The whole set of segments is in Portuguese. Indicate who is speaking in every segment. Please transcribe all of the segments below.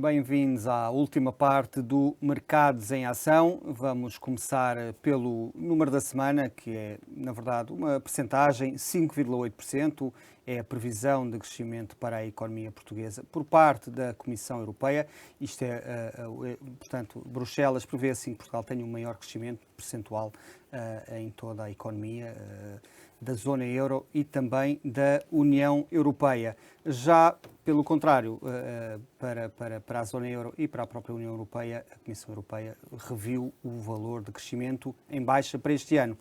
Speaker 1: bem-vindos à última parte do Mercados em Ação. Vamos começar pelo número da semana, que é, na verdade, uma percentagem, 5,8%, é a previsão de crescimento para a economia portuguesa por parte da Comissão Europeia. Isto portanto, Bruxelas prevê assim que Portugal tenha um maior crescimento percentual em toda a economia da zona euro e também da União Europeia. Já, pelo contrário, para a zona euro e para a própria União Europeia, a Comissão Europeia reviu o valor de crescimento em baixa para este ano.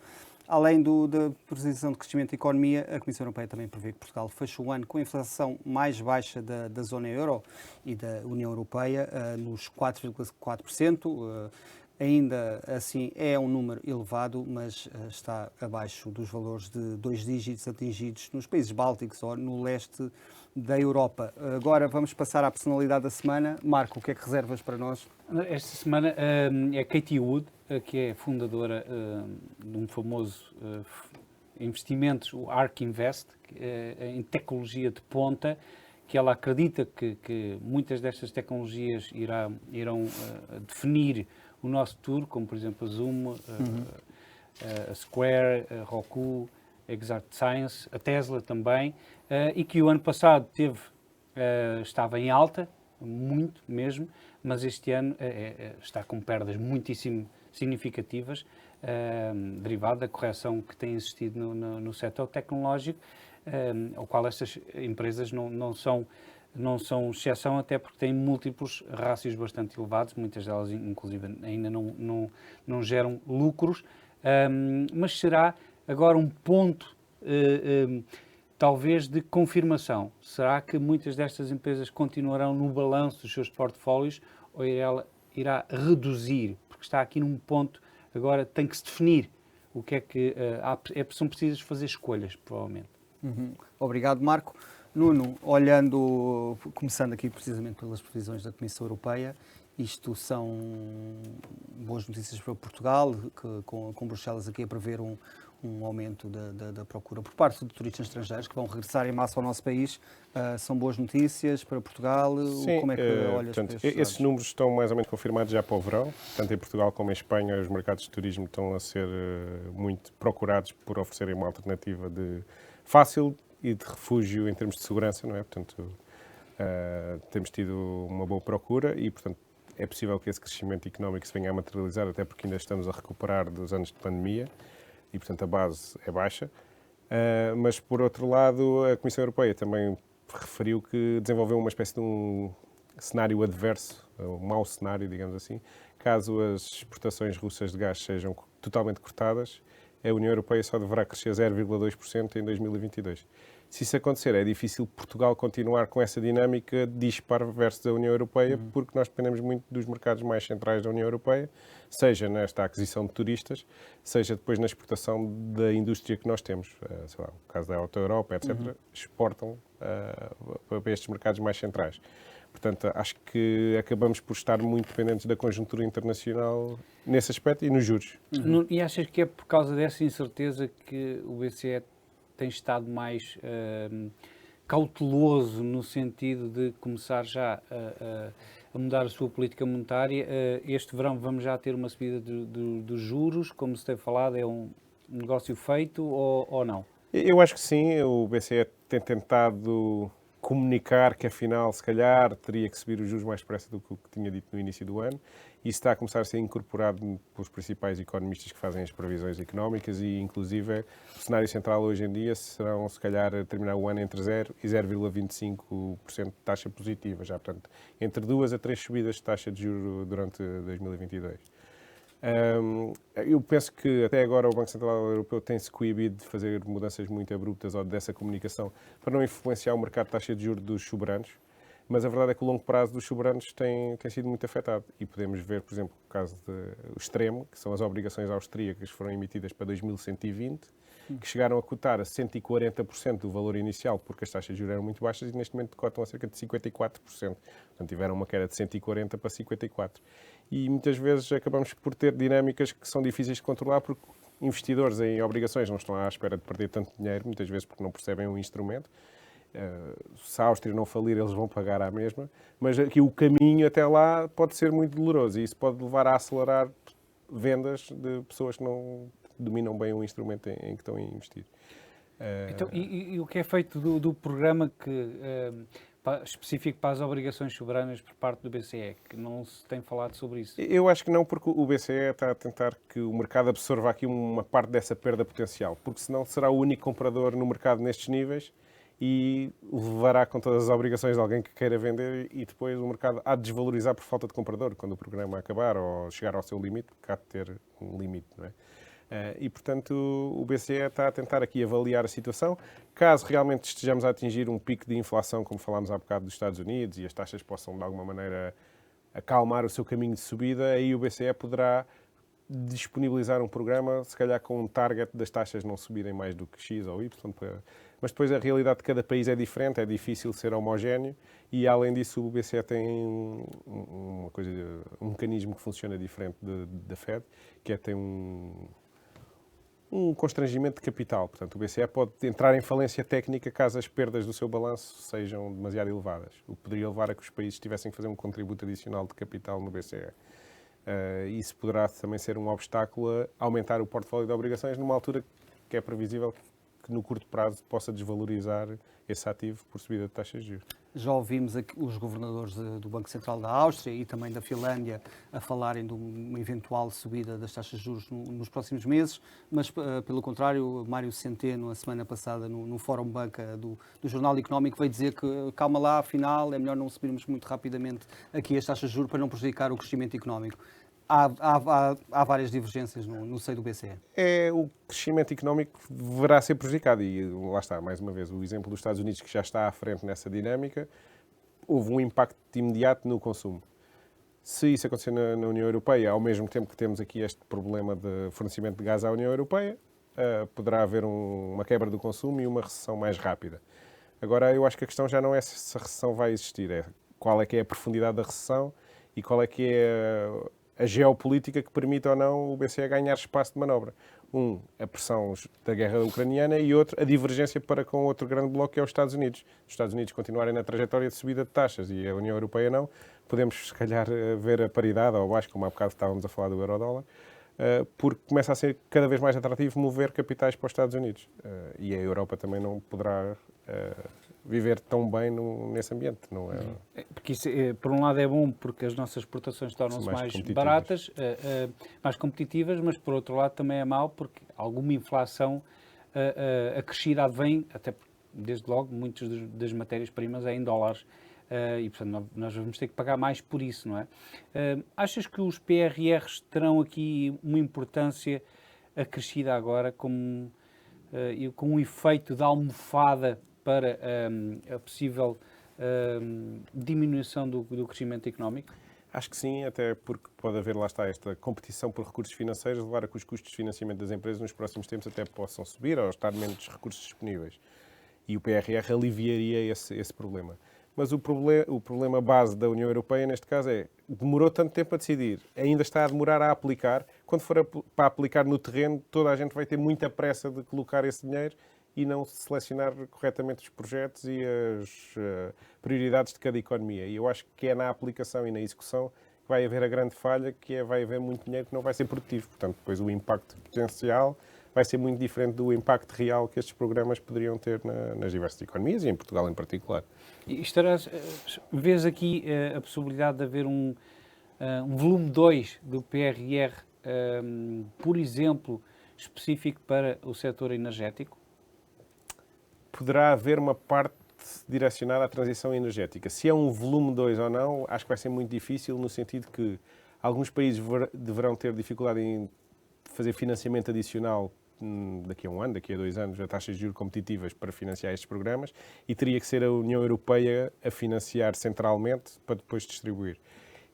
Speaker 1: Além da previsão de crescimento da economia, a Comissão Europeia também prevê que Portugal feche o ano com a inflação mais baixa da zona euro e da União Europeia, nos 4,4%. Ainda assim é um número elevado, mas está abaixo dos valores de 2 dígitos atingidos nos países bálticos ou no leste da Europa. Agora vamos passar à personalidade da semana. Marco, o que é que reservas para nós?
Speaker 2: Esta semana é Katie Wood, que é fundadora de um famoso investimento, o ARK Invest, em tecnologia de ponta, que ela acredita que muitas destas tecnologias irão definir o nosso futuro, como por exemplo a Zoom, a Square, a Roku, a Exact Science, a Tesla também, e que o ano passado estava em alta, muito mesmo, mas este ano está com perdas muitíssimo significativas, derivado da correção que tem existido no setor tecnológico, ao qual estas empresas não são exceção, até porque têm múltiplos rácios bastante elevados, muitas delas inclusive ainda não geram lucros, mas será agora um ponto talvez de confirmação. Será que muitas destas empresas continuarão no balanço dos seus portfólios ou ela irá reduzir? Porque está aqui num ponto, agora tem que se definir o que é que são precisas fazer escolhas, provavelmente.
Speaker 1: Obrigado, Marco. Nuno, começando aqui precisamente pelas previsões da Comissão Europeia, isto são boas notícias para Portugal, com Bruxelas aqui a prever um aumento da procura por parte de turistas estrangeiros que vão regressar em massa ao nosso país. São boas notícias para Portugal?
Speaker 3: Sim,
Speaker 1: como é que olhas para estes
Speaker 3: esses
Speaker 1: dados?
Speaker 3: números estão mais ou menos confirmados já para o verão. Tanto em Portugal como em Espanha, os mercados de turismo estão a ser muito procurados por oferecerem uma alternativa fácil e de refúgio em termos de segurança, não é? Portanto, temos tido uma boa procura e, portanto, é possível que esse crescimento económico se venha a materializar, até porque ainda estamos a recuperar dos anos de pandemia e, portanto, a base é baixa. Mas, por outro lado, a Comissão Europeia também referiu que desenvolveu uma espécie de um cenário adverso, um mau cenário, digamos assim, caso as exportações russas de gás sejam totalmente cortadas, a União Europeia só deverá crescer 0,2% em 2022. Se isso acontecer, é difícil Portugal continuar com essa dinâmica dispar versus a União Europeia, porque nós dependemos muito dos mercados mais centrais da União Europeia, seja nesta aquisição de turistas, seja depois na exportação da indústria que nós temos. Sei lá, o caso da Auto Europa, etc., exportam para estes mercados mais centrais. Portanto, acho que acabamos por estar muito dependentes da conjuntura internacional nesse aspecto e nos juros.
Speaker 2: E achas que é por causa dessa incerteza que o BCE tem estado mais cauteloso no sentido de começar já a mudar a sua política monetária? Este verão vamos já ter uma subida dos juros, como se tem falado, é um negócio feito ou não?
Speaker 3: Eu acho que sim, o BCE tem tentado comunicar que afinal, se calhar, teria que subir os juros mais depressa do que o que tinha dito no início do ano. Isso está a começar a ser incorporado pelos principais economistas que fazem as previsões económicas e, inclusive, o cenário central hoje em dia serão, se calhar, terminar o ano entre 0% e 0,25% de taxa positiva, já, portanto, entre 2 a 3 subidas de taxa de juros durante 2022. Eu penso que até agora o Banco Central Europeu tem-se coibido de fazer mudanças muito abruptas ou dessa comunicação para não influenciar o mercado de taxa de juros dos soberanos, mas a verdade é que o longo prazo dos soberanos tem sido muito afetado e podemos ver, por exemplo, o caso o extremo, que são as obrigações austríacas que foram emitidas para 2120, que chegaram a cotar a 140% do valor inicial porque as taxas de juros eram muito baixas e neste momento cotam a cerca de 54%. Portanto, tiveram uma queda de 140 para 54%. E muitas vezes acabamos por ter dinâmicas que são difíceis de controlar porque investidores em obrigações não estão à espera de perder tanto dinheiro, muitas vezes porque não percebem o instrumento. Se a Áustria não falir, eles vão pagar à mesma, mas aqui o caminho até lá pode ser muito doloroso e isso pode levar a acelerar vendas de pessoas que não dominam bem o instrumento em que estão a investir.
Speaker 2: Então, e o que é feito do programa específico para as obrigações soberanas por parte do BCE, que não se tem falado sobre isso?
Speaker 3: Eu acho que não, porque o BCE está a tentar que o mercado absorva aqui uma parte dessa perda potencial, porque senão será o único comprador no mercado nestes níveis e levará com todas as obrigações de alguém que queira vender e depois o mercado há de desvalorizar por falta de comprador quando o programa acabar ou chegar ao seu limite, porque há de ter um limite, não é? E, portanto, o BCE está a tentar aqui avaliar a situação. Caso realmente estejamos a atingir um pico de inflação, como falámos há bocado dos Estados Unidos, e as taxas possam, de alguma maneira, acalmar o seu caminho de subida, aí o BCE poderá disponibilizar um programa, se calhar com um target das taxas não subirem mais do que X ou Y. Mas depois a realidade de cada país é diferente, é difícil ser homogéneo e, além disso, o BCE tem um mecanismo que funciona diferente da Fed, que tem um constrangimento de capital. Portanto, o BCE pode entrar em falência técnica caso as perdas do seu balanço sejam demasiado elevadas, o que poderia levar a que os países tivessem que fazer um contributo adicional de capital no BCE. Isso poderá também ser um obstáculo a aumentar o portfólio de obrigações numa altura que é previsível que no curto prazo possa desvalorizar esse ativo por subida de taxas de juros.
Speaker 1: Já ouvimos aqui os governadores do Banco Central da Áustria e também da Finlândia a falarem de uma eventual subida das taxas de juros nos próximos meses, mas, pelo contrário, Mário Centeno, a semana passada, no Fórum Banca do Jornal Económico, veio dizer que, calma lá, afinal, é melhor não subirmos muito rapidamente aqui as taxas de juros para não prejudicar o crescimento económico. Há várias divergências no seio do BCE.
Speaker 3: O crescimento económico deverá ser prejudicado e lá está, mais uma vez, o exemplo dos Estados Unidos que já está à frente nessa dinâmica, houve um impacto imediato no consumo. Se isso acontecer na União Europeia, ao mesmo tempo que temos aqui este problema de fornecimento de gás à União Europeia, poderá haver uma quebra do consumo e uma recessão mais rápida. Agora, eu acho que a questão já não é se a recessão vai existir, é qual é que é a profundidade da recessão e qual é que é a geopolítica que permite ou não o BCE ganhar espaço de manobra. A pressão da guerra ucraniana e outro, a divergência para com outro grande bloco que é os Estados Unidos. Os Estados Unidos continuarem na trajetória de subida de taxas e a União Europeia não, podemos se calhar ver a paridade ou abaixo, como há bocado estávamos a falar do euro-dólar, porque começa a ser cada vez mais atrativo mover capitais para os Estados Unidos. E a Europa também não poderá viver tão bem nesse ambiente. Não é?
Speaker 2: Porque isso, por um lado, é bom porque as nossas exportações tornam-se mais baratas, mais competitivas, mas por outro lado também é mau porque alguma inflação acrescida advém, até porque, desde logo, muitas das matérias-primas é em dólares. E, portanto, nós vamos ter que pagar mais por isso, não é? Achas que os PRRs terão aqui uma importância acrescida agora com um efeito de almofada para a possível diminuição do crescimento económico?
Speaker 3: Acho que sim, até porque pode haver, lá está, esta competição por recursos financeiros, levar a que os custos de financiamento das empresas nos próximos tempos até possam subir ou estar menos recursos disponíveis. E o PRR aliviaria esse problema. Mas o problema base da União Europeia, neste caso, demorou tanto tempo a decidir, ainda está a demorar a aplicar. Quando for para aplicar no terreno, toda a gente vai ter muita pressa de colocar esse dinheiro e não selecionar corretamente os projetos e as prioridades de cada economia. E eu acho que é na aplicação e na execução que vai haver a grande falha, que vai haver muito dinheiro que não vai ser produtivo. Portanto, depois o impacto potencial vai ser muito diferente do impacto real que estes programas poderiam ter nas diversas economias e em Portugal em particular.
Speaker 2: E vês aqui a possibilidade de haver um volume 2 do PRR, por exemplo, específico para o setor energético?
Speaker 3: Poderá haver uma parte direcionada à transição energética. Se é um volume 2 ou não, acho que vai ser muito difícil, no sentido que alguns países deverão ter dificuldade em fazer financiamento adicional daqui a um ano, daqui a 2 anos, a taxas de juros competitivas para financiar estes programas, e teria que ser a União Europeia a financiar centralmente para depois distribuir.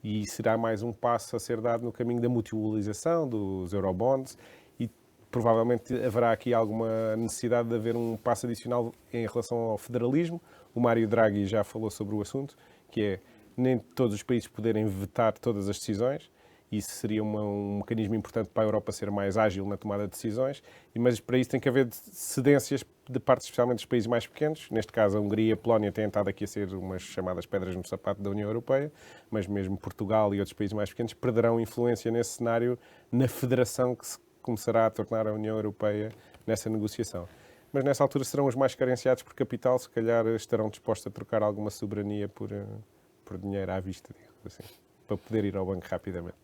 Speaker 3: E será mais um passo a ser dado no caminho da mutualização, dos eurobonds, e provavelmente haverá aqui alguma necessidade de haver um passo adicional em relação ao federalismo. O Mário Draghi já falou sobre o assunto, que é nem todos os países poderem vetar todas as decisões, Isso seria um mecanismo importante para a Europa ser mais ágil na tomada de decisões, mas para isso tem que haver cedências de parte especialmente dos países mais pequenos. Neste caso, a Hungria e a Polónia têm estado aqui a ser umas chamadas pedras no sapato da União Europeia, mas mesmo Portugal e outros países mais pequenos perderão influência nesse cenário, na federação que se começará a tornar a União Europeia nessa negociação. Mas nessa altura serão os mais carenciados por capital, se calhar estarão dispostos a trocar alguma soberania por dinheiro à vista, digamos assim, para poder ir ao banco rapidamente.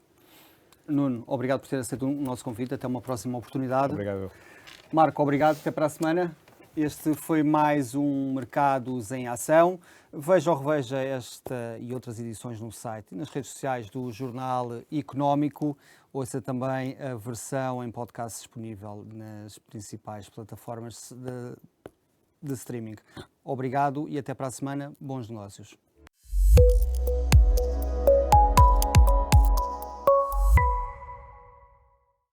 Speaker 1: Nuno, obrigado por ter aceito o nosso convite. Até uma próxima oportunidade.
Speaker 3: Obrigado.
Speaker 1: Marco, obrigado. Até para a semana. Este foi mais um Mercados em Ação. Veja ou reveja esta e outras edições no site e nas redes sociais do Jornal Económico. Ouça também a versão em podcast disponível nas principais plataformas de streaming. Obrigado e até para a semana. Bons negócios.